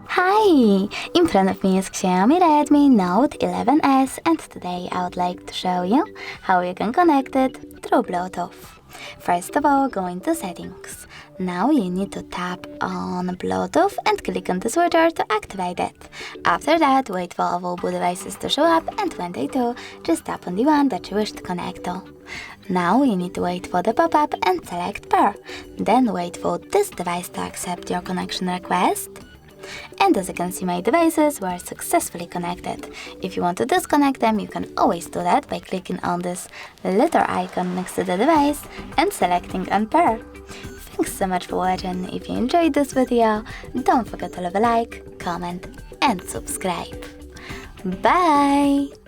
Hi! In front of me is Xiaomi Redmi Note 11s, and today I would like to show you how you can connect it through Bluetooth. First of all, go into Settings. Now you need to tap on Bluetooth and click on the switcher to activate it. After that, wait for available devices to show up, and when they do, just tap on the one that you wish to connect to. Now you need to wait for the pop-up and select Pair. Then wait for this device to accept your connection request. And as you can see, my devices were successfully connected. If you want to disconnect them, you can always do that by clicking on this little icon next to the device and selecting Unpair. Thanks so much for watching. If you enjoyed this video, don't forget to leave a like, comment and subscribe. Bye!